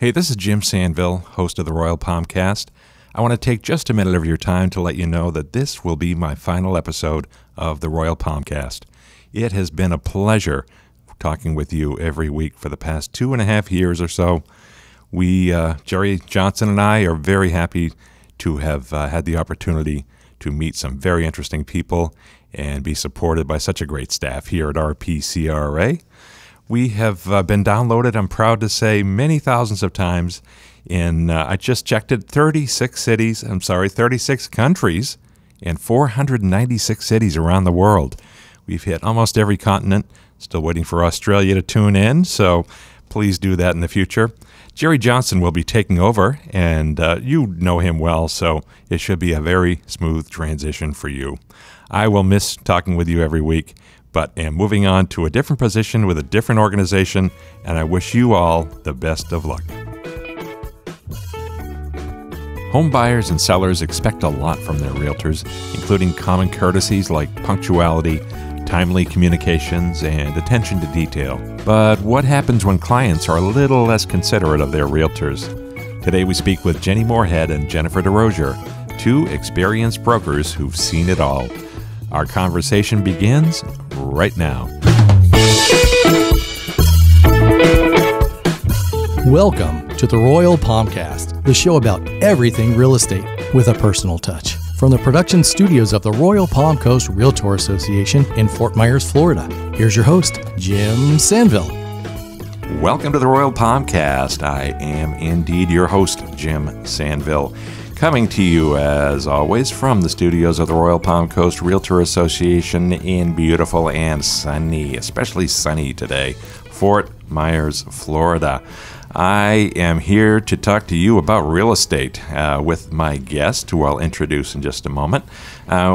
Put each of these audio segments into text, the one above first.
Hey, this is Jim Sanville, host of the Royal Palmcast. I want to take just a minute of your time to let you know that this will be my final episode of the Royal Palmcast. It has been a pleasure talking with you every week for the past 2.5 years or so. Jerry Johnson and I are very happy to have had the opportunity to meet some very interesting people and be supported by such a great staff here at RPCRA. We have been downloaded, I'm proud to say, many thousands of times in, I just checked it, 36 countries and 496 cities around the world. We've hit almost every continent. Still waiting for Australia to tune in, so please do that in the future. Jerry Johnson will be taking over, and you know him well, so it should be a very smooth transition for you. I will miss talking with you every week, but am moving on to a different position with a different organization, and I wish you all the best of luck. Home buyers and sellers expect a lot from their realtors, including common courtesies like punctuality, timely communications, and attention to detail. But what happens when clients are a little less considerate of their realtors? Today we speak with Jenny Moorhead and Jennifer DeRozier, two experienced brokers who've seen it all. Our conversation begins right now. Welcome to the Royal Palmcast, the show about everything real estate with a personal touch. From the production studios of the Royal Palm Coast Realtor Association in Fort Myers, Florida, here's your host, Jim Sanville. Welcome to the Royal Palmcast. I am indeed your host, Jim Sanville. Coming to you, as always, from the studios of the Royal Palm Coast Realtor Association in beautiful and sunny, especially sunny today, Fort Myers, Florida. I am here to talk to you about real estate with my guest, who I'll introduce in just a moment.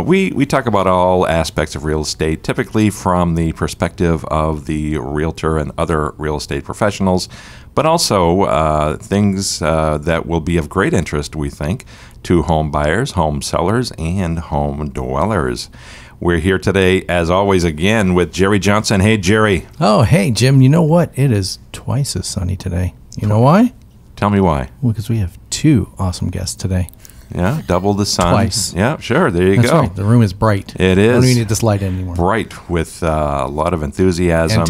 We talk about all aspects of real estate, typically from the perspective of the realtor and other real estate professionals, but also things that will be of great interest, we think, to home buyers, home sellers, and home dwellers. We're here today, as always, again with Jerry Johnson. Hey, Jerry. Oh, hey, Jim. You know what? It is twice as sunny today. You know why? Tell me why. Well, because we have two awesome guests today. Yeah, double the sun. Twice. Yeah, sure. There you That's go. Right. The room is bright. It is. I don't even need this light anymore. Bright with a lot of enthusiasm. And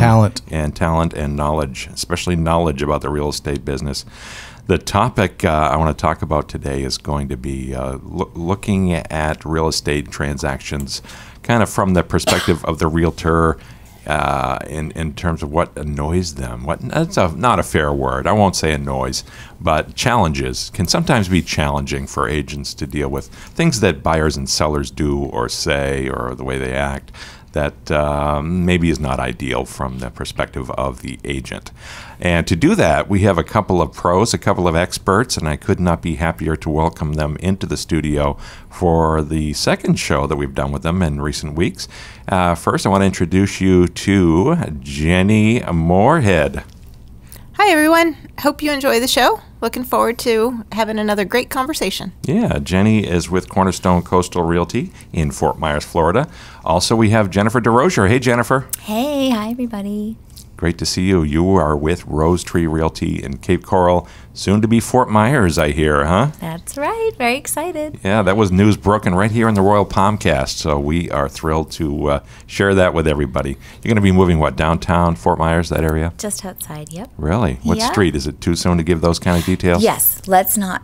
talent. And knowledge, especially knowledge about the real estate business. The topic I want to talk about today is going to be looking at real estate transactions kind of from the perspective of the realtor, in terms of what annoys them. That's not a fair word. I won't say annoys, but challenges can sometimes be challenging for agents to deal with. Things that buyers and sellers do or say or the way they act that maybe is not ideal from the perspective of the agent. And to do that, we have a couple of pros, a couple of experts, and I could not be happier to welcome them into the studio for the second show that we've done with them in recent weeks. First, I want to introduce you to Jenny Moorhead. Hi, everyone. Hope you enjoy the show. Looking forward to having another great conversation. Yeah, Jenny is with Cornerstone Coastal Realty in Fort Myers, Florida. Also, we have Jennifer DeRozier. Hey, Jennifer. Hey, hi, everybody. Great to see you. You are with Rose Tree Realty in Cape Coral, soon to be Fort Myers, I hear, huh? That's right. Very excited. Yeah, that was news broken right here in the Royal Palmcast, so we are thrilled to share that with everybody. You're going to be moving, downtown Fort Myers, that area? Just outside, yep. Really? What street? Is it too soon to give those kind of details? Yes. Let's not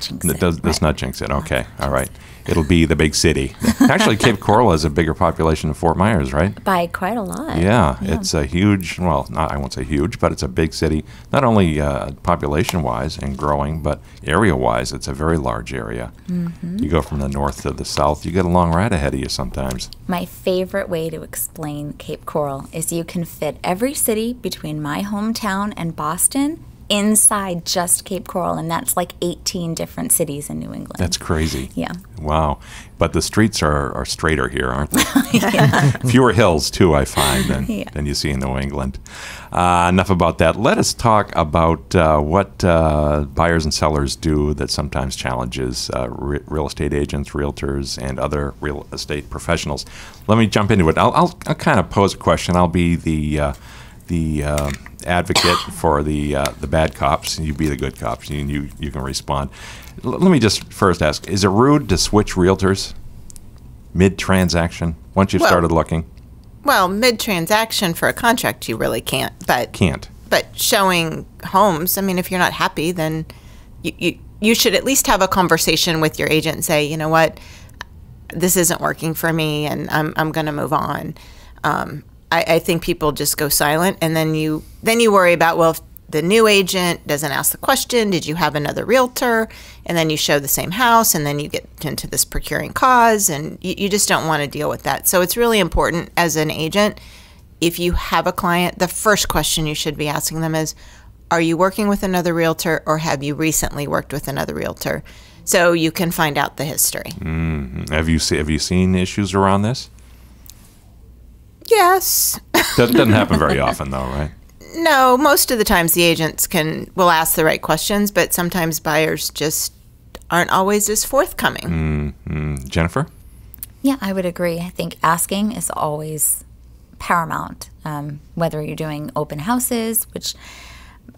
jinx it. Let's not jinx it. Okay. All right. It'll be the big city. Actually, Cape Coral has a bigger population than Fort Myers, right? By quite a lot. Yeah. It's a huge, I won't say huge, but it's a big city, not only population-wise and growing, but area-wise, it's a very large area. Mm-hmm. You go from the north to the south, you get a long ride ahead of you sometimes. My favorite way to explain Cape Coral is you can fit every city between my hometown and Boston inside just Cape Coral, and that's like 18 different cities in New England. That's crazy. Yeah. Wow. But the streets are straighter here, aren't they? Yeah. Fewer hills, too, I find, than you see in New England. Enough about that. Let us talk about what buyers and sellers do that sometimes challenges real estate agents, realtors, and other real estate professionals. Let me jump into it. I'll kind of pose a question. I'll be the advocate for the bad cops, and you be the good cops, and you can respond. Let me just first ask: is it rude to switch realtors mid-transaction once you've started looking? Well, mid-transaction for a contract, you really can't. But showing homes, I mean, if you're not happy, then you should at least have a conversation with your agent and say, you know what, this isn't working for me, and I'm going to move on. I think people just go silent, and then you worry about, well, if the new agent doesn't ask the question, did you have another realtor? And then you show the same house, and then you get into this procuring cause, and you just don't want to deal with that. So it's really important as an agent, if you have a client, the first question you should be asking them is, are you working with another realtor, or have you recently worked with another realtor? So you can find out the history. Mm-hmm. Have you seen issues around this? Yes. That doesn't happen very often, though, right? No, most of the times the agents will ask the right questions, but sometimes buyers just aren't always as forthcoming. Mm-hmm. Jennifer? Yeah, I would agree. I think asking is always paramount, whether you're doing open houses, which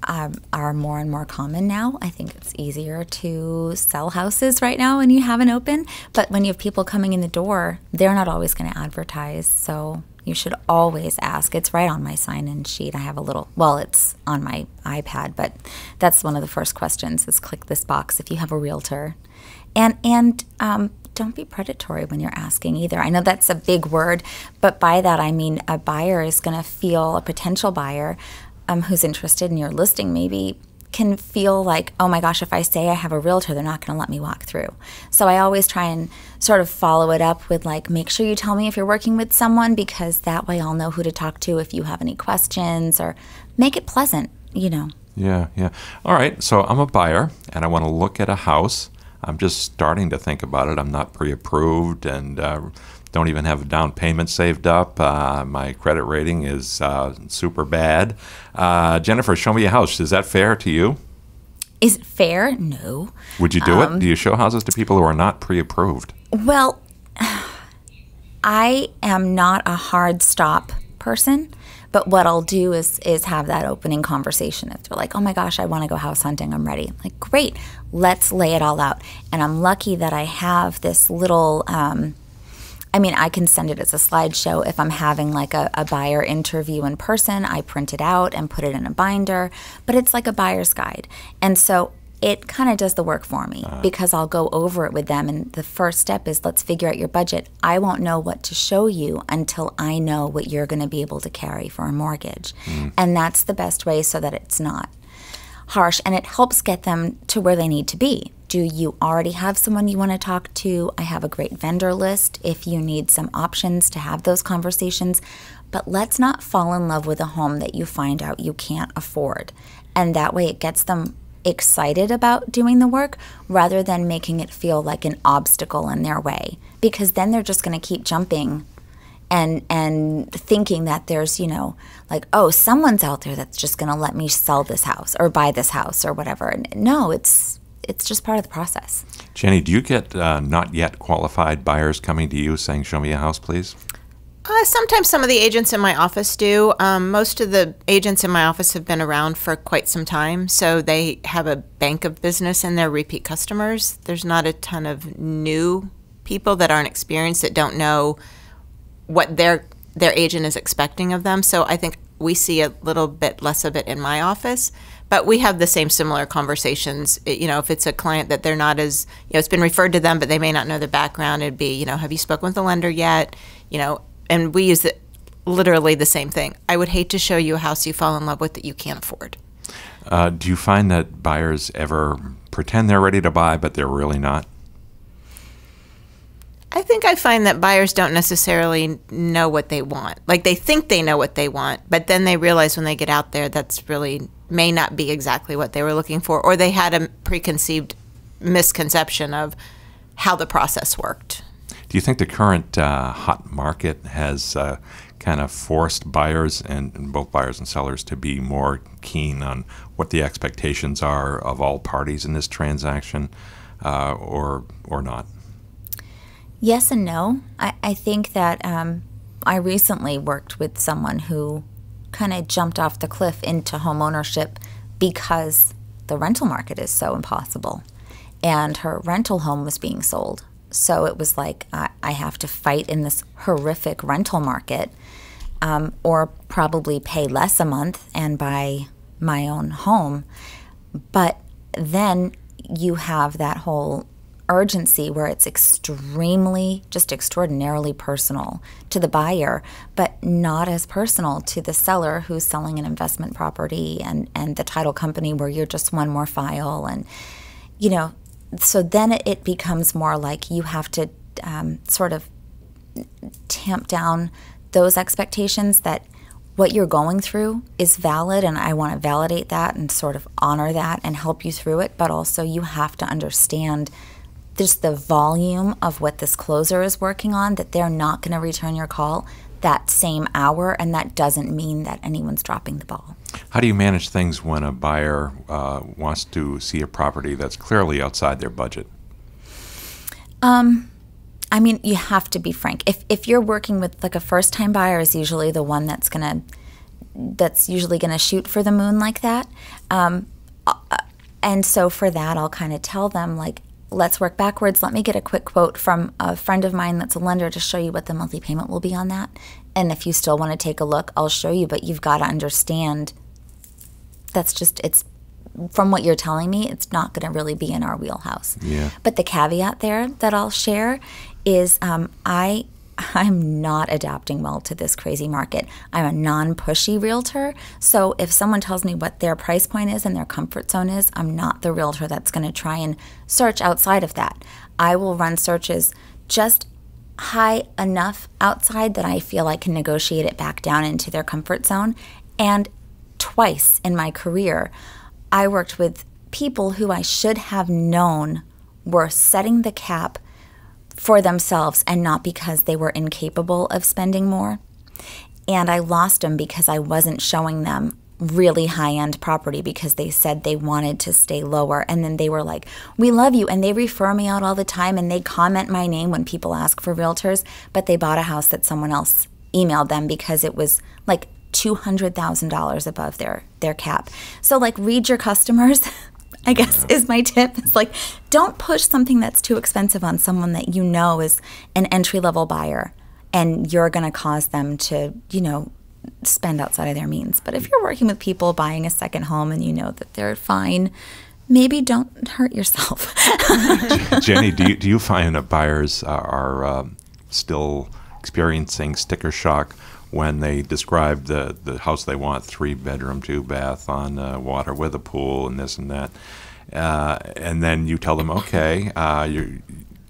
are more and more common now. I think it's easier to sell houses right now when you have an open, but when you have people coming in the door, they're not always going to advertise, so you should always ask. It's right on my sign-in sheet. I have it's on my iPad, but that's one of the first questions is click this box if you have a realtor. And don't be predatory when you're asking either. I know that's a big word, but by that I mean a buyer is going to feel, a potential buyer who's interested in your listing maybe can feel like, oh my gosh, if I say I have a realtor, they're not going to let me walk through. So I always try and sort of follow it up with like, make sure you tell me if you're working with someone, because that way I'll know who to talk to if you have any questions, or make it pleasant, you know. Yeah. All right, so I'm a buyer and I want to look at a house. I'm just starting to think about it. I'm not pre-approved and don't even have a down payment saved up. My credit rating is super bad. Jennifer, show me a house. Is that fair to you? Is it fair? No. Would you do it? Do you show houses to people who are not pre-approved? Well, I am not a hard stop person, but what I'll do is have that opening conversation. If they're like, oh my gosh, I want to go house hunting, I'm ready. I'm like, great, let's lay it all out. And I'm lucky that I have this little, I can send it as a slideshow. If I'm having like a buyer interview in person, I print it out and put it in a binder, but it's like a buyer's guide. And so it kind of does the work for me because I'll go over it with them. And the first step is, let's figure out your budget. I won't know what to show you until I know what you're going to be able to carry for a mortgage. And that's the best way so that it's not harsh, and it helps get them to where they need to be. Do you already have someone you want to talk to? I have a great vendor list if you need some options to have those conversations. But let's not fall in love with a home that you find out you can't afford. And that way it gets them excited about doing the work rather than making it feel like an obstacle in their way. Because then they're just going to keep jumping and thinking that there's, like, oh, someone's out there that's just going to let me sell this house or buy this house or whatever. And no, it's just part of the process. Jenny, do you get not yet qualified buyers coming to you saying, show me a house, please? Sometimes some of the agents in my office do. Most of the agents in my office have been around for quite some time, so they have a bank of business and they're repeat customers. There's not a ton of new people that aren't experienced, that don't know what their agent is expecting of them. So I think we see a little bit less of it in my office, but we have the same similar conversations. If it's a client that they're not as, it's been referred to them, but they may not know the background, it'd be, have you spoken with the lender yet? And we use literally the same thing. I would hate to show you a house you fall in love with that you can't afford. Do you find that buyers ever pretend they're ready to buy, but they're really not? I think I find that buyers don't necessarily know what they want. Like, they think they know what they want, but then they realize when they get out there that's really may not be exactly what they were looking for, or they had a preconceived misconception of how the process worked. Do you think the current hot market has kind of forced buyers, and both buyers and sellers, to be more keen on what the expectations are of all parties in this transaction, or not? Yes and no. I think that I recently worked with someone who kind of jumped off the cliff into home ownership because the rental market is so impossible. And her rental home was being sold. So it was like, I have to fight in this horrific rental market, or probably pay less a month and buy my own home. But then you have that whole urgency where it's extremely, just extraordinarily personal to the buyer, but not as personal to the seller who's selling an investment property, and the title company where you're just one more file. And, you know, so then it becomes more like you have to sort of tamp down those expectations that what you're going through is valid, and I want to validate that and sort of honor that and help you through it. But also you have to understand just the volume of what this closer is working on, that they're not going to return your call that same hour, and that doesn't mean that anyone's dropping the ball. How do you manage things when a buyer wants to see a property that's clearly outside their budget? I mean, you have to be frank. If you're working with, like, a first-time buyer is usually the one that's usually gonna shoot for the moon like that. And so for that, I'll kind of tell them, like, let's work backwards. Let me get a quick quote from a friend of mine that's a lender to show you what the monthly payment will be on that. And if you still want to take a look, I'll show you. But you've got to understand that's just, it's from what you're telling me, it's not going to really be in our wheelhouse. Yeah. But the caveat there that I'll share is I'm not adapting well to this crazy market. I'm a non-pushy realtor. So if someone tells me what their price point is and their comfort zone is, I'm not the realtor that's going to try and search outside of that. I will run searches just high enough outside that I feel I can negotiate it back down into their comfort zone. And twice in my career, I worked with people who I should have known were setting the cap for themselves and not because they were incapable of spending more. And I lost them because I wasn't showing them really high-end property because they said they wanted to stay lower. And then they were like, we love you. And they refer me out all the time, and they comment my name when people ask for realtors, but they bought a house that someone else emailed them because it was like $200,000 above their cap. So, like, read your customers. I guess is my tip. It's like, don't push something that's too expensive on someone that you know is an entry-level buyer, and you're going to cause them to, you know, spend outside of their means. But if you're working with people buying a second home and you know that they're fine, maybe don't hurt yourself. Jenny, do you find that buyers are still experiencing sticker shock when they describe the house they want, 3-bedroom, 2-bath on water with a pool and this and that, and then you tell them, okay,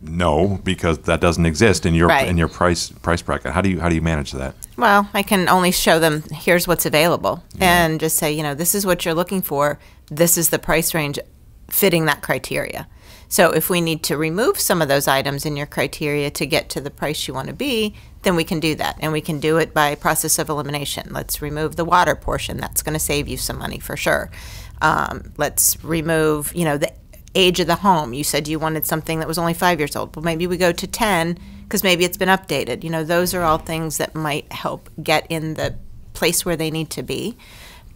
no, because that doesn't exist in your price bracket. How do you manage that? Well, I can only show them here's what's available, and just say, you know, this is what you're looking for. This is the price range fitting that criteria. So if we need to remove some of those items in your criteria to get to the price you want to be, then we can do that. And we can do it by process of elimination. Let's remove the water portion. That's going to save you some money for sure. Let's remove, you know, the age of the home. You said you wanted something that was only 5 years old. Well, maybe we go to 10 because maybe it's been updated. You know, those are all things that might help get in the place where they need to be.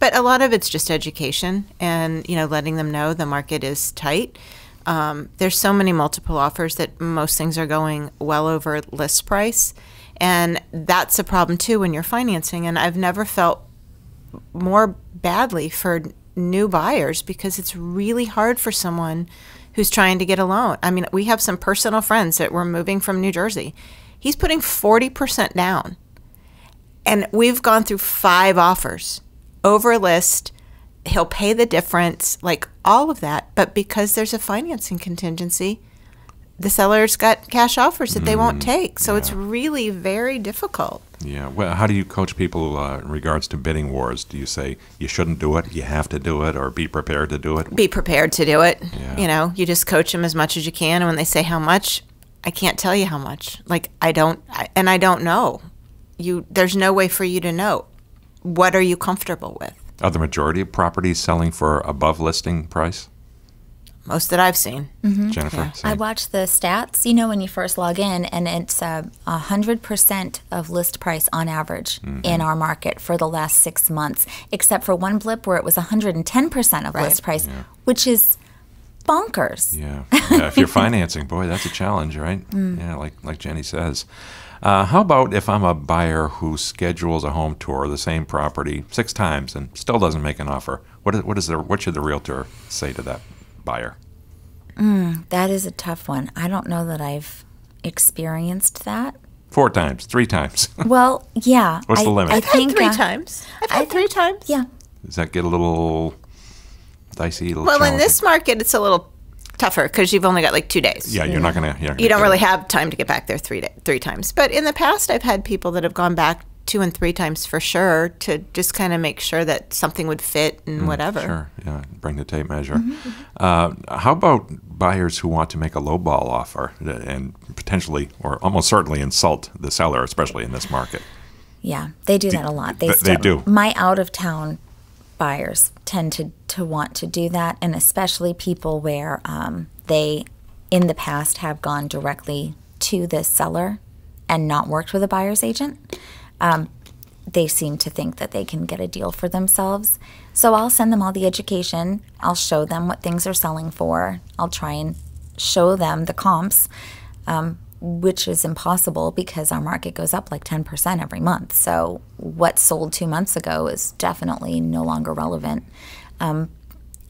But a lot of it's just education and, you know, letting them know the market is tight. There's so many multiple offers that most things are going well over list price. And that's a problem too when you're financing. And I've never felt more badly for new buyers because it's really hard for someone who's trying to get a loan. I mean, we have some personal friends that were moving from New Jersey. He's putting 40% down. And we've gone through 5 offers over a list. He'll pay the difference, like all of that. But because there's a financing contingency, the seller's got cash offers that they won't take. So it's really very difficult. Yeah. Well, how do you coach people in regards to bidding wars? Do you say you shouldn't do it, you have to do it, or be prepared to do it? Be prepared to do it. Yeah. You know, you just coach them as much as you can. And when they say how much, I can't tell you how much. Like, I don't know. There's no way for you to know. What are you comfortable with? Are the majority of properties selling for above listing price? most that I've seen. Jennifer? I watch the stats, you know, when you first log in, and it's 100% of list price on average in our market for the last 6 months, except for one blip where it was 110% of list price, which is bonkers. Yeah. If you're financing, boy, that's a challenge, right? Yeah, like Jenny says. How about if I'm a buyer who schedules a home tour of the same property 6 times and still doesn't make an offer? What should the realtor say to that buyer? That is a tough one. I don't know that I've experienced that. 4 times, 3 times. Well, yeah. What's the limit? I've had 3 times. I've had 3 times. Yeah. Does that get a little dicey? Well, in this market, it's a little tougher because you've only got like 2 days. Yeah, you're not going to. You don't really have time to get back there 3 times. But in the past, I've had people that have gone back 2 and 3 times for sure to just kind of make sure that something would fit and whatever. Sure, yeah, bring the tape measure. How about buyers who want to make a lowball offer and potentially or almost certainly insult the seller, especially in this market? Yeah, they do that a lot. They do. My out-of-town buyers tend to want to do that, and especially people where they, in the past, have gone directly to the seller and not worked with a buyer's agent. They seem to think that they can get a deal for themselves. So I'll send them all the education. I'll show them what things are selling for. I'll try and show them the comps, which is impossible because our market goes up like 10% every month. So what sold 2 months ago is definitely no longer relevant. And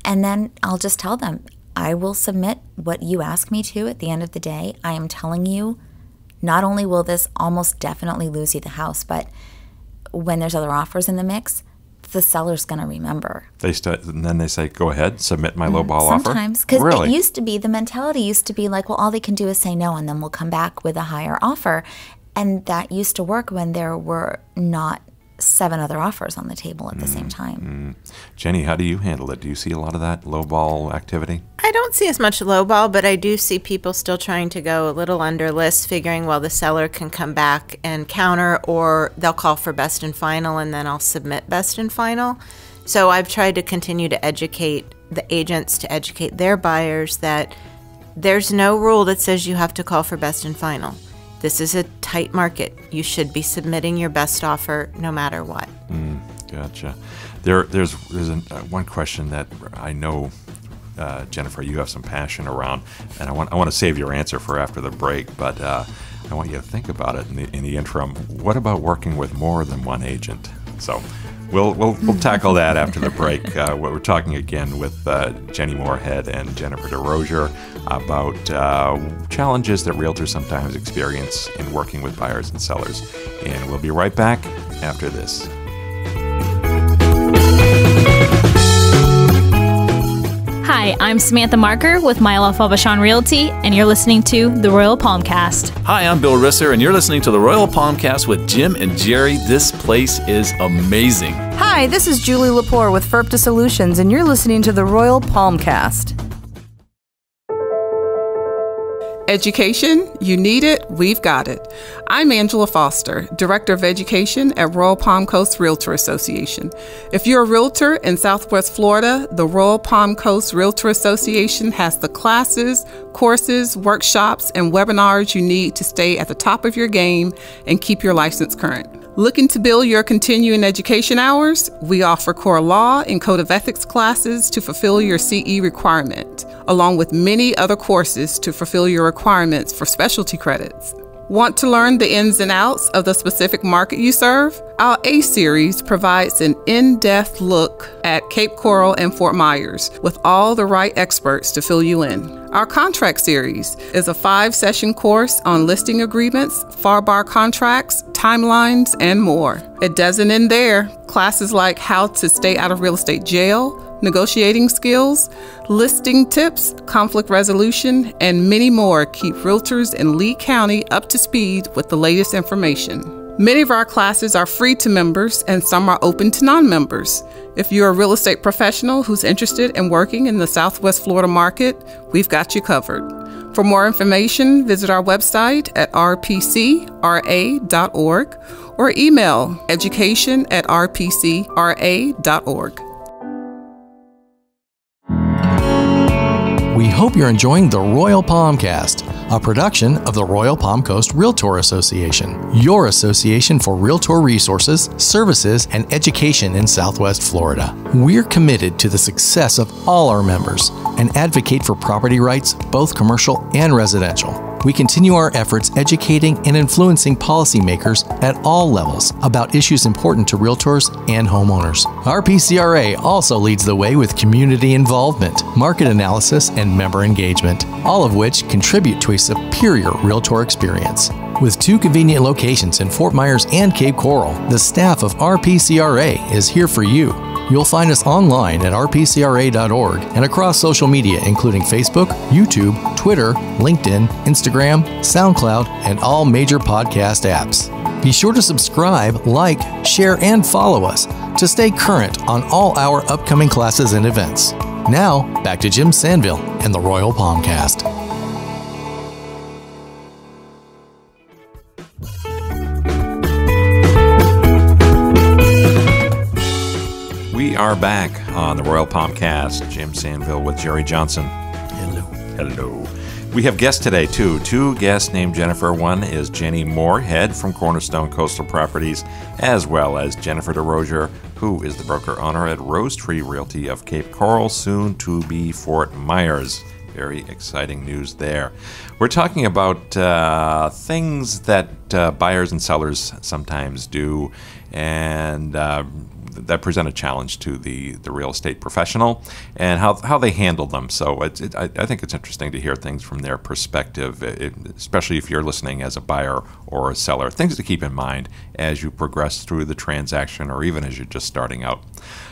then I'll just tell them, I will submit what you ask me to at the end of the day. I am telling you, not only will this almost definitely lose you the house, but when there's other offers in the mix, the seller's going to remember. And then they say, go ahead, submit my lowball offer? Sometimes, because really? It used to be, the mentality used to be like, well, all they can do is say no, and then we'll come back with a higher offer. And that used to work when there were not 7 other offers on the table at the same time. Jenny, how do you handle it? Do you see a lot of that lowball activity? I don't see as much lowball, but I do see people still trying to go a little under list, figuring, well, the seller can come back and counter, or they'll call for best and final, and then I'll submit best and final. So I've tried to continue to educate the agents, to educate their buyers that there's no rule that says you have to call for best and final. This is a tight market. You should be submitting your best offer no matter what. Gotcha. There's one question that I know, Jennifer, you have some passion around, and I want to save your answer for after the break, but I want you to think about it in the interim. What about working with more than one agent? So we'll tackle that after the break. We're talking again with Jenny Moorhead and Jennifer DeRozier about challenges that realtors sometimes experience in working with buyers and sellers. And we'll be right back after this. Hi, I'm Samantha Marker with Milo Fabashan Realty, and you're listening to the Royal Palmcast. Hi, I'm Bill Risser, and you're listening to the Royal Palmcast with Jim and Jerry. This place is amazing. Hi, this is Julie Lepore with FERPTA Solutions, and you're listening to the Royal Palmcast. Education, you need it, we've got it. I'm Angela Foster, Director of Education at Royal Palm Coast Realtor Association. If you're a realtor in Southwest Florida, the Royal Palm Coast Realtor Association has the classes, courses, workshops, and webinars you need to stay at the top of your game and keep your license current. Looking to build your continuing education hours? We offer core law and code of ethics classes to fulfill your CE requirement, along with many other courses to fulfill your requirements for specialty credits. Want to learn the ins and outs of the specific market you serve? Our A-Series provides an in-depth look at Cape Coral and Fort Myers with all the right experts to fill you in. Our Contract Series is a 5-session course on listing agreements, FAR bar contracts, timelines, and more. It doesn't end there. Classes like how to stay out of real estate jail, negotiating skills, listing tips, conflict resolution, and many more keep realtors in Lee County up to speed with the latest information. Many of our classes are free to members and some are open to non-members. If you're a real estate professional who's interested in working in the Southwest Florida market, we've got you covered. For more information, visit our website at rpcra.org or email education@rpcra.org. We hope you're enjoying the Royal Palmcast, a production of the Royal Palm Coast Realtor Association, your association for realtor resources, services, and education in Southwest Florida. We're committed to the success of all our members and advocate for property rights, both commercial and residential. We continue our efforts educating and influencing policymakers at all levels about issues important to realtors and homeowners. RPCRA also leads the way with community involvement, market analysis, and member engagement, all of which contribute to a superior realtor experience. With 2 convenient locations in Fort Myers and Cape Coral, the staff of RPCRA is here for you. You'll find us online at rpcra.org and across social media including Facebook, YouTube, Twitter, LinkedIn, Instagram, SoundCloud, and all major podcast apps. Be sure to subscribe, like, share, and follow us to stay current on all our upcoming classes and events. Now, back to Jim Sanville and the Royal Palmcast. We are back on the Royal Palmcast. Jim Sanville with Jerry Johnson. Hello. We have guests today, too. 2 guests named Jennifer. One is Jenny Moorhead from Cornerstone Coastal Properties, as well as Jennifer DeRozier, who is the broker-owner at Rose Tree Realty of Cape Coral, soon to be Fort Myers. Very exciting news there. We're talking about things that buyers and sellers sometimes do, and that present a challenge to the real estate professional and how they handle them. So I think it's interesting to hear things from their perspective, especially if you're listening as a buyer or a seller. Things to keep in mind as you progress through the transaction or even as you're just starting out.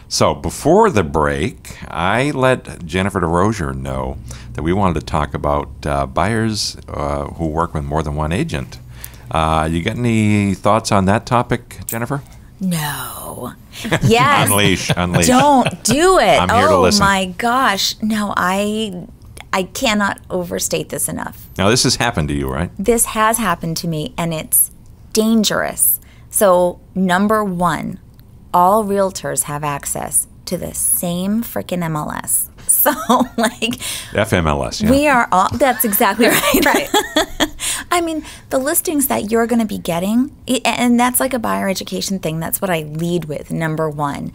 So before the break, I let Jennifer DeRozier know that we wanted to talk about buyers who work with more than one agent. You got any thoughts on that topic, Jennifer? No. Yes. Unleash. Don't do it. I'm here to listen. Oh my gosh. No, I cannot overstate this enough. Now, this has happened to you, right? This has happened to me, and it's dangerous. So, number 1, all realtors have access to the same freaking MLS. So, like... FMLS, yeah. We are all... That's exactly right. Right. I mean, the listings that you're going to be getting, and that's like a buyer education thing. That's what I lead with, number 1.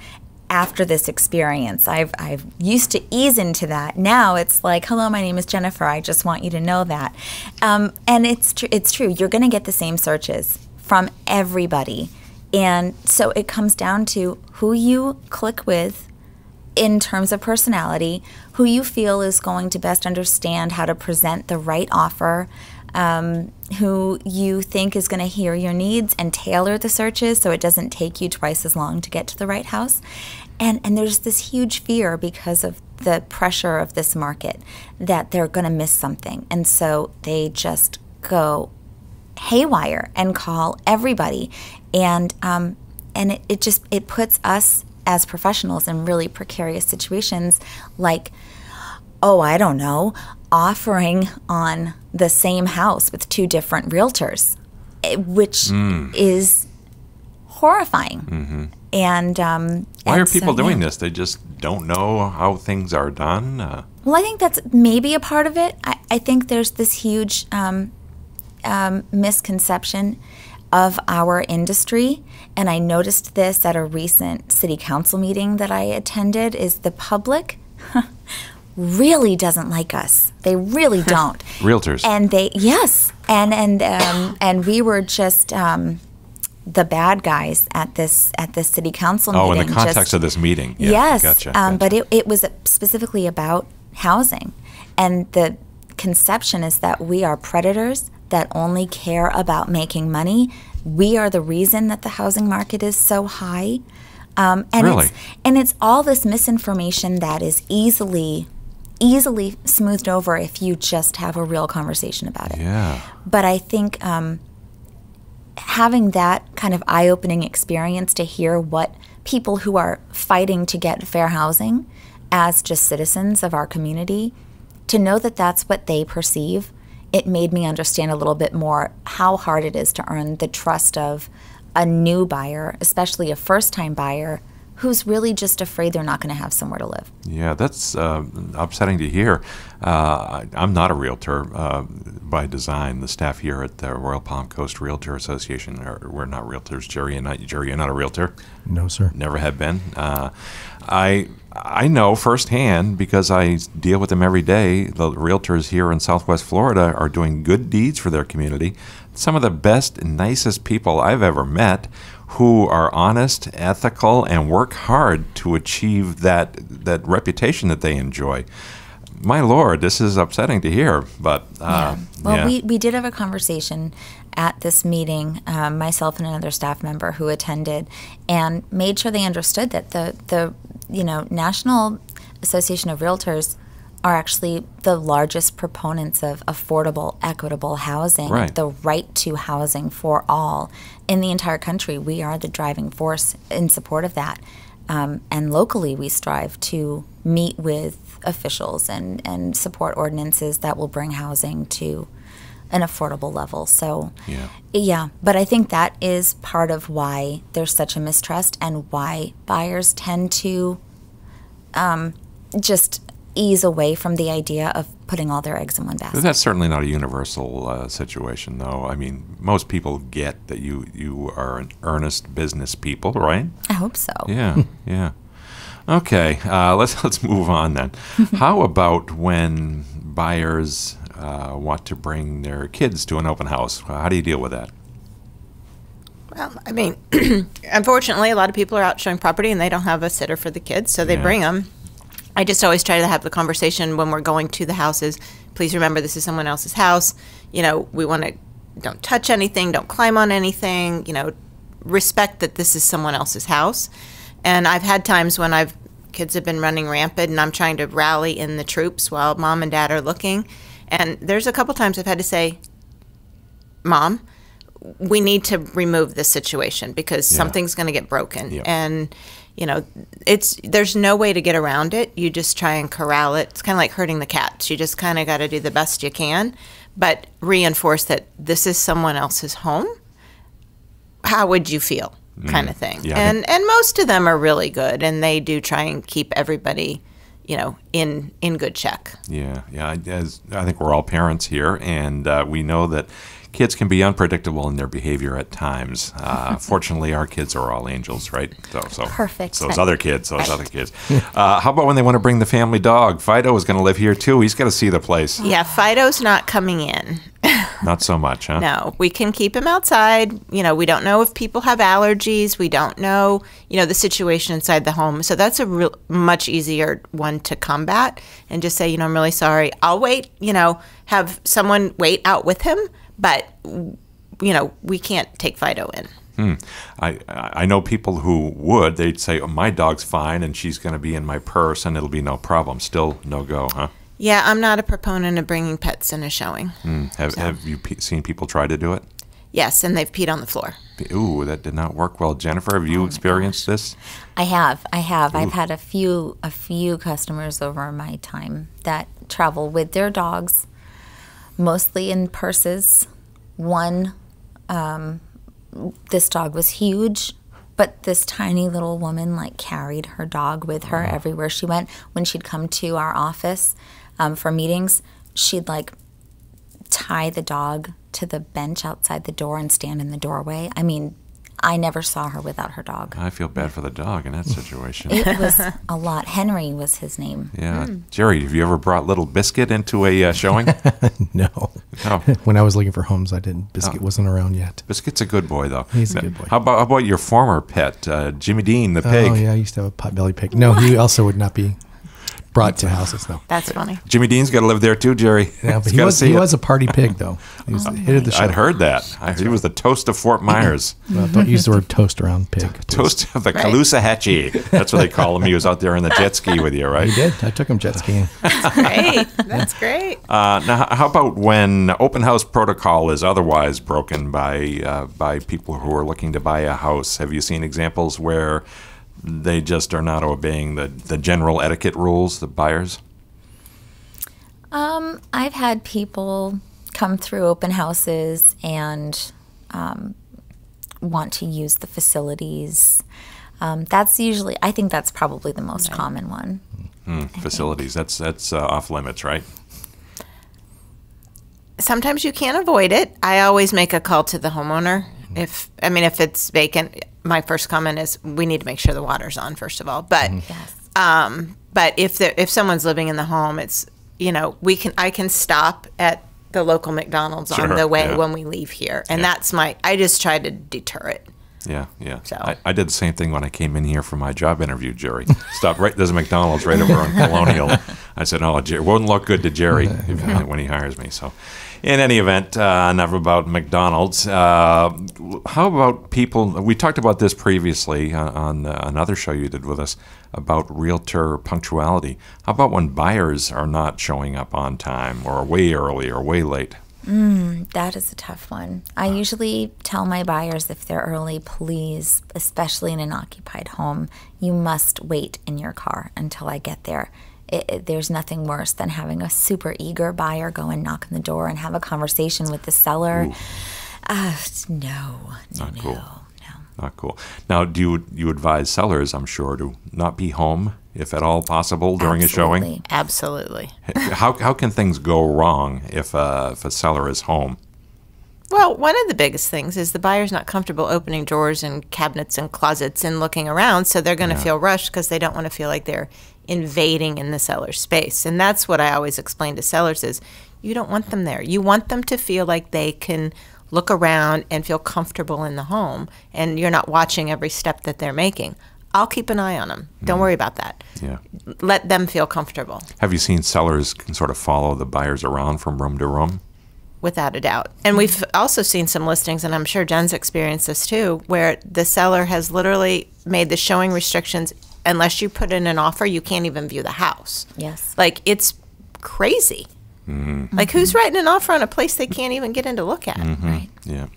After this experience, I've used to ease into that. Now it's like, hello, my name is Jennifer. I just want you to know that. And it's true. You're going to get the same searches from everybody. And so it comes down to who you click with in terms of personality, who you feel is going to best understand how to present the right offer, who you think is going to hear your needs and tailor the searches so it doesn't take you twice as long to get to the right house. And there's this huge fear because of the pressure of this market that they're going to miss something. And so they just go haywire and call everybody. And it puts us as professionals in really precarious situations like, oh, I don't know, offering on the same house with 2 different realtors, which is horrifying. Mm-hmm. And why are people doing this? They just don't know how things are done? Well, I think that's maybe a part of it. I think there's this huge misconception of our industry, and I noticed this at a recent city council meeting that I attended, is the public really doesn't like us. They really don't. Realtors. And and we were just the bad guys at this city council meeting. Oh, in the context of this meeting. Yeah, yes. Gotcha. But it was specifically about housing. And the conception is that we are predators that only care about making money. We are the reason that the housing market is so high. And really? It's all this misinformation that is easily smoothed over if you just have a real conversation about it. Yeah. But I think having that kind of eye-opening experience to hear what people who are fighting to get fair housing as just citizens of our community, to know that that's what they perceive, it made me understand a little bit more how hard it is to earn the trust of a new buyer, especially a first-time buyer, who's really just afraid they're not going to have somewhere to live. Yeah, that's upsetting to hear. I'm not a realtor by design. The staff here at the Royal Palm Coast Realtor Association, we're not realtors. Jerry, you're not a realtor? No, sir. Never have been. I know firsthand, because I deal with them every day, the realtors here in Southwest Florida are doing good deeds for their community. Some of the best and nicest people I've ever met, who are honest, ethical, and work hard to achieve that reputation that they enjoy. My Lord, this is upsetting to hear, but we did have a conversation at this meeting, myself and another staff member who attended, and made sure they understood that the National Association of Realtors are actually the largest proponents of affordable, equitable housing, right. The right to housing for all in the entire country. We are the driving force in support of that. And locally, we strive to meet with officials and support ordinances that will bring housing to an affordable level. So, yeah, but I think that is part of why there's such a mistrust and why buyers tend to just ease away from the idea of putting all their eggs in one basket. That's certainly not a universal situation, though. I mean, most people get that you are an earnest business people, right? I hope so. Yeah. Okay, let's move on then. How about when buyers want to bring their kids to an open house? How do you deal with that? Well, I mean, unfortunately, a lot of people are out showing property and they don't have a sitter for the kids, so they bring them. I just always try to have the conversation when we're going to the houses. Please remember, this is someone else's house. We want to, don't touch anything, don't climb on anything, respect that this is someone else's house. And I've had times when kids have been running rampant and I'm trying to rally in the troops while mom and dad are looking. And there's a couple times I've had to say, Mom, we need to remove this situation because something's going to get broken. Yeah. And there's no way to get around it. You just try and corral it. It's kind of like herding the cats. You just kind of got to do the best you can, but reinforce that this is someone else's home. How would you feel? Kind of thing. Yeah. And most of them are really good, and they do try and keep everybody, in good check. Yeah. I think we're all parents here, and we know that kids can be unpredictable in their behavior at times. Fortunately, our kids are all angels, right? So Perfect. So those other kids. How about when they want to bring the family dog? Fido is going to live here too. He's got to see the place. Yeah, Fido's not coming in. Not so much, huh? No, we can keep him outside. We don't know if people have allergies. We don't know, the situation inside the home. So that's a much easier one to combat and just say, I'm really sorry. I'll wait, have someone wait out with him. But, we can't take Fido in. I know people who would. They'd say, my dog's fine and she's going to be in my purse and it'll be no problem. Still no go, huh? Yeah, I'm not a proponent of bringing pets in a showing. Have you seen people try to do it? Yes, and they've peed on the floor. Ooh, that did not work well. Jennifer, have you experienced this? I have. Ooh. I've had a few customers over my time that travel with their dogs, mostly in purses. One, this dog was huge, but this tiny little woman carried her dog with her everywhere she went. When she'd come to our office for meetings, she'd tie the dog to the bench outside the door and stand in the doorway. I mean, I never saw her without her dog. I feel bad for the dog in that situation. It was a lot. Henry was his name. Yeah. Jerry, have you ever brought Little Biscuit into a showing? No. Oh. When I was looking for homes, I didn't. Biscuit wasn't around yet. Biscuit's a good boy, though. He's a good boy. How about your former pet, Jimmy Dean, the pig? Oh, yeah, I used to have a potbelly pig. No, he also would not be brought to houses, though. That's funny. Jimmy Dean's got to live there, too, Jerry. Yeah, but he was a party pig, though. He was the hit of the show. I'd heard that. He was the toast of Fort Myers. Well, don't use the word toast around pig. Toast of the Caloosahatchee. That's what they call him. He was out there in the jet ski with you, right? He did. I took him jet skiing. Great. That's great. Now, how about when open house protocol is otherwise broken by people who are looking to buy a house? Have you seen examples where they just are not obeying the general etiquette rules, the buyers? I've had people come through open houses and want to use the facilities That's usually, I think that's probably the most common one. Facilities, that's off limits, right? Sometimes you can't avoid it. I always make a call to the homeowner. If it's vacant, my first comment is we need to make sure the water's on, first of all. But but if someone's living in the home, it's I can stop at the local McDonald's on the way when we leave here, and I just try to deter it. Yeah. So I did the same thing when I came in here for my job interview, Jerry. Stopped right, there's a McDonald's right over on Colonial. I said, it wouldn't look good to Jerry when he hires me. So in any event, enough about McDonald's. How about people, we talked about this previously on another show you did with us about realtor punctuality. How about when buyers are not showing up on time or way early or way late? That is a tough one. I usually tell my buyers if they're early, please, especially in an occupied home, you must wait in your car until I get there. There's nothing worse than having a super eager buyer go and knock on the door and have a conversation with the seller. Not cool. Now, do you advise sellers, I'm sure, to not be home, if at all possible, during a showing? Absolutely. How can things go wrong if a seller is home? Well, one of the biggest things is the buyer's not comfortable opening drawers and cabinets and closets and looking around, so they're going to feel rushed because they don't want to feel like they're invading in the seller's space. And that's what I always explain to sellers is you don't want them there. You want them to feel like they can look around and feel comfortable in the home, and you're not watching every step that they're making. I'll keep an eye on them. Don't worry about that. Yeah. Let them feel comfortable. Have you seen sellers can sort of follow the buyers around from room to room? Without a doubt. And we've also seen some listings, and I'm sure Jen's experienced this too, where the seller has literally made the showing restrictions. Unless you put in an offer, you can't even view the house. Yes. Like, it's crazy. Mm-hmm. Like, who's writing an offer on a place they can't even get in to look at? Mm-hmm. Right. Yeah.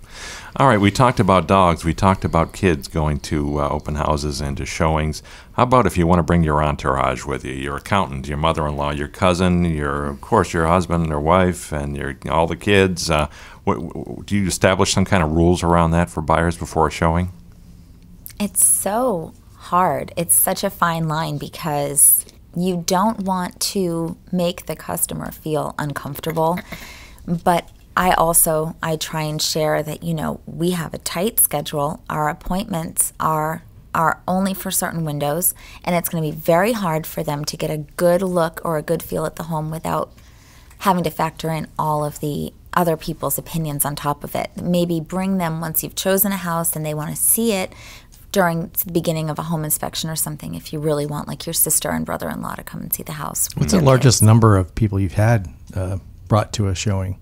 All right, we talked about dogs. We talked about kids going to open houses and to showings. How about if you want to bring your entourage with you, your accountant, your mother-in-law, your cousin, of course, your husband or wife, and all the kids? Do you establish some kind of rules around that for buyers before a showing? It's so hard. It's such a fine line because you don't want to make the customer feel uncomfortable, but I try and share that, we have a tight schedule. Our appointments are only for certain windows, and it's going to be very hard for them to get a good look or a good feel at the home without having to factor in all of the other people's opinions on top of it. Maybe bring them once you've chosen a house and they want to see it during the beginning of a home inspection or something, if you really want like your sister and brother-in-law to come and see the house. What's the largest number of people you've had brought to a showing?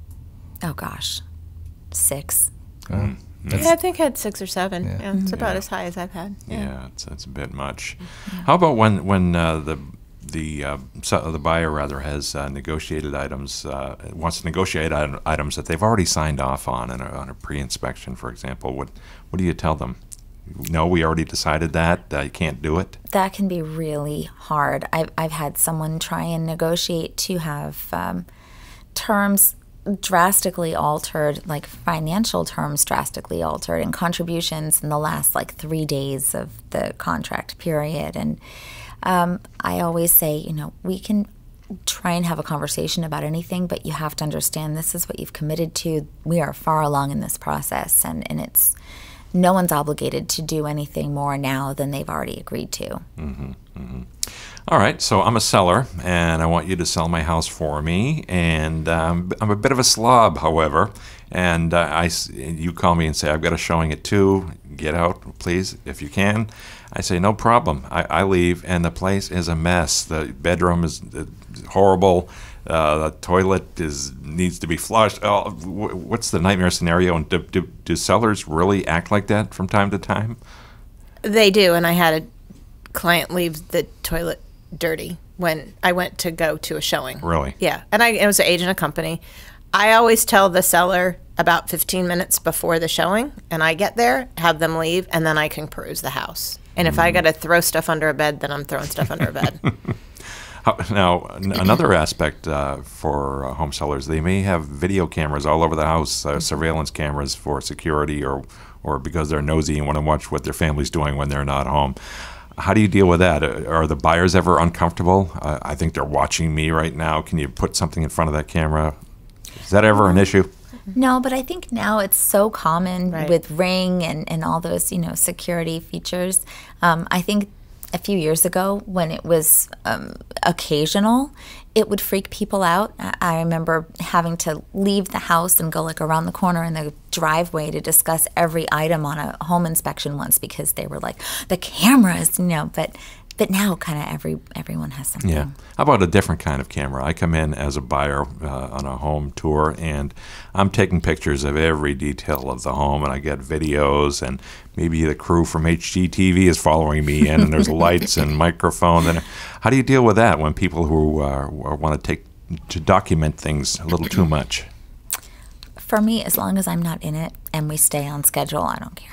Oh gosh, 6. I think I had 6 or 7. Yeah, it's about as high as I've had. Yeah, it's a bit much. Yeah. How about when the buyer rather has negotiated items, wants to negotiate items that they've already signed off on a pre-inspection, for example? What do you tell them? No, we already decided that. You can't do it. That can be really hard. I've had someone try and negotiate to have terms drastically altered, like financial terms drastically altered, and contributions in the last 3 days of the contract period. And I always say, we can try and have a conversation about anything, but you have to understand this is what you've committed to. We are far along in this process, and it's no one's obligated to do anything more now than they've already agreed to. Mm-hmm, mm-hmm. All right, so I'm a seller, and I want you to sell my house for me, and I'm a bit of a slob, however, and you call me and say, I've got a showing at 2, get out, please, if you can. I say, no problem. I leave, and the place is a mess. The bedroom is horrible. The toilet needs to be flushed. What's the nightmare scenario? And do sellers really act like that from time to time? They do, and I had a client leave the toilet dirty when I went to go to a showing. Really? Yeah, and it was an agent of company. I always tell the seller about 15 minutes before the showing, and I get there, have them leave, and then I can peruse the house. And if I got to throw stuff under a bed, then I'm throwing stuff under a bed. Now, another aspect for home sellers, they may have video cameras all over the house, surveillance cameras for security or because they're nosy and want to watch what their family's doing when they're not home. How do you deal with that? Are the buyers ever uncomfortable? I think they're watching me right now. Can you put something in front of that camera? Is that ever an issue? No, but I think now it's so common with Ring and all those, security features. I think a few years ago when it was occasional, it would freak people out. I remember having to leave the house and go like around the corner in the driveway to discuss every item on a home inspection once because they were like, the cameras, but now kind of everyone has something. Yeah. How about a different kind of camera? I come in as a buyer on a home tour, and I'm taking pictures of every detail of the home, and I get videos, and maybe the crew from HGTV is following me in, and there's lights and microphone. And how do you deal with that when people who want to document things a little too much? For me, as long as I'm not in it and we stay on schedule, I don't care.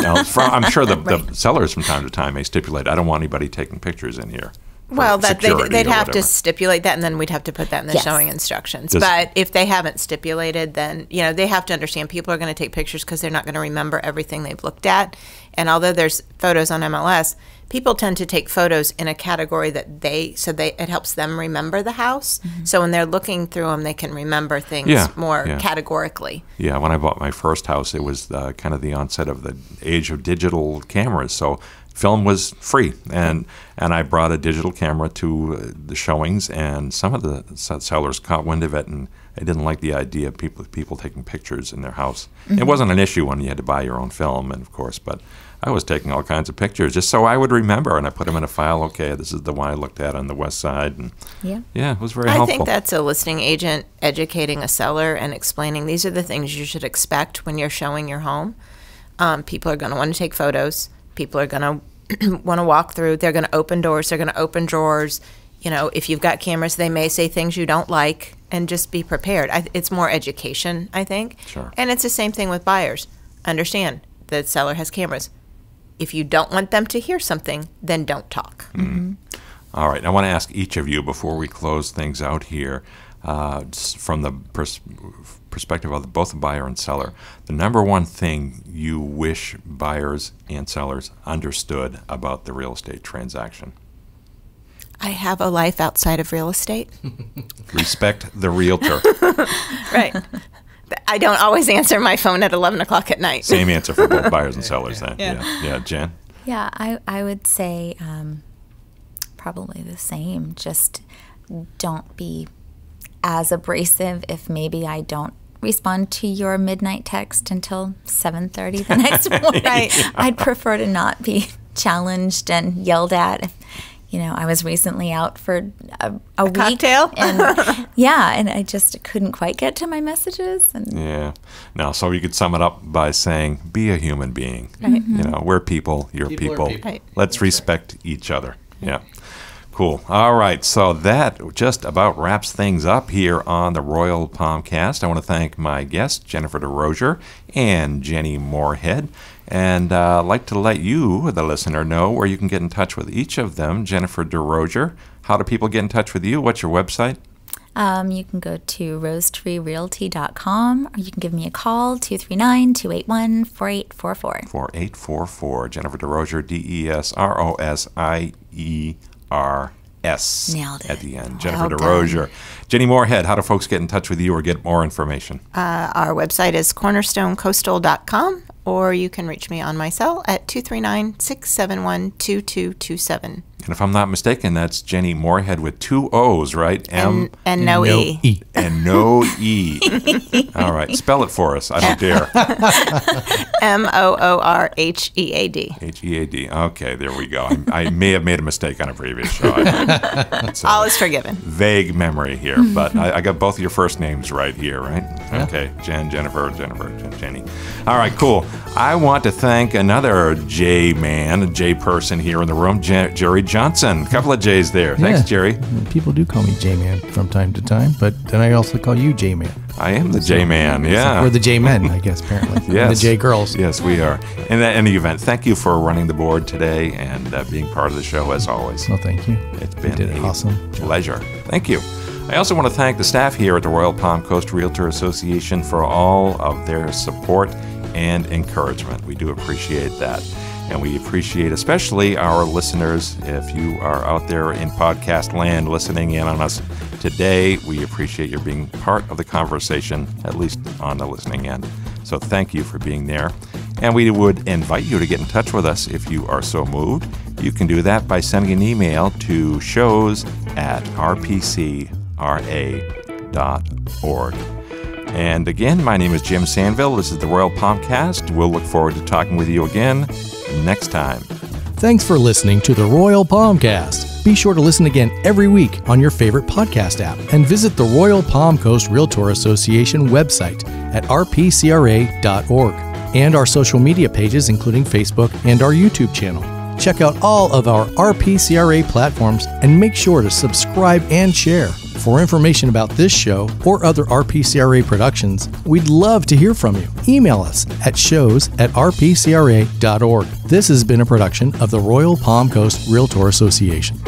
Now, I'm sure the sellers from time to time may stipulate, I don't want anybody taking pictures in here. Well, they'd have to stipulate that, and then we'd have to put that in the showing instructions. But if they haven't stipulated, then they have to understand people are going to take pictures because they're not going to remember everything they've looked at. And although there's photos on MLS, people tend to take photos in a category that it helps them remember the house. Mm-hmm. So when they're looking through them, they can remember things more categorically. Yeah, when I bought my first house, it was kind of the onset of the age of digital cameras. So film was free, and I brought a digital camera to the showings, and some of the sellers caught wind of it, and they didn't like the idea of people taking pictures in their house. Mm-hmm. It wasn't an issue when you had to buy your own film, and of course, but I was taking all kinds of pictures just so I would remember, and I put them in a file. Okay, this is the one I looked at on the west side, and it was very helpful. I think that's a listing agent educating a seller and explaining these are the things you should expect when you're showing your home. People are going to want to take photos. People are going to want to walk through. They're going to open doors. They're going to open drawers. If you've got cameras, they may say things you don't like, and just be prepared. It's more education, I think. Sure. And it's the same thing with buyers. Understand the seller has cameras. If you don't want them to hear something, then don't talk. Mm-hmm. All right. I want to ask each of you before we close things out here, from the perspective of both the buyer and seller, the number one thing you wish buyers and sellers understood about the real estate transaction. I have a life outside of real estate. Respect the realtor. Right. I don't always answer my phone at 11 o'clock at night. Same answer for both buyers and sellers then. Yeah, Jen? Yeah, I would say probably the same. Just don't be as abrasive if maybe I don't respond to your midnight text until 7:30 the next morning. I'd prefer to not be challenged and yelled at. I was recently out for a week. Cocktail? And and I just couldn't quite get to my messages. Now, so you could sum it up by saying, be a human being. Right. We're people, you're people. Right. Let's respect each other. Yeah. Cool. All right. So that just about wraps things up here on the Royal Palmcast. I want to thank my guests, Jennifer DeRozier and Jenny Moorhead. And I'd like to let you, the listener, know where you can get in touch with each of them. Jennifer DeRozier, how do people get in touch with you? What's your website? You can go to rosetreerealty.com, or you can give me a call, 239-281-4844. 4844. Jennifer DeRozier, DeRozier. Nailed it. At the end. Jennifer DeRozier. Jenny Moorhead, how do folks get in touch with you or get more information? Our website is cornerstonecoastal.com, or you can reach me on my cell at 239-671-2227. And if I'm not mistaken, that's Jenny Moorhead with two O's, right? And no E. And no E. All right. Spell it for us. I don't dare. Moorhead. Head. Okay, there we go. I may have made a mistake on a previous show. All is forgiven. Vague memory here, but I got both of your first names right here, right? Yeah. Okay, Jennifer, Jenny. All right, cool. I want to thank another J person here in the room, Jerry Johnson. Johnson. A couple of J's there. Thanks, Jerry. People do call me J-Man from time to time, but then I also call you J-Man. I am the J-Man, yeah. We're the J-Men, I guess, apparently. Yes. And the J-Girls. Yes, we are. In any event, thank you for running the board today and being part of the show, as always. Well, thank you. It's been an awesome pleasure. Thank you. I also want to thank the staff here at the Royal Palm Coast Realtor Association for all of their support and encouragement. We do appreciate that. And we appreciate especially our listeners. If you are out there in podcast land listening in on us today, we appreciate your being part of the conversation, at least on the listening end. So thank you for being there. And we would invite you to get in touch with us if you are so moved. You can do that by sending an email to shows@rpcra.org. And again, my name is Jim Sanville. This is the Royal Palmcast. We'll look forward to talking with you again next time. Thanks for listening to the Royal Palmcast. Be sure to listen again every week on your favorite podcast app and visit the Royal Palm Coast Realtor Association website at rpcra.org and our social media pages, including Facebook and our YouTube channel. Check out all of our RPCRA platforms and make sure to subscribe and share. For information about this show or other RPCRA productions, we'd love to hear from you. Email us at shows@rpcra.org. This has been a production of the Royal Palm Coast Realtor Association.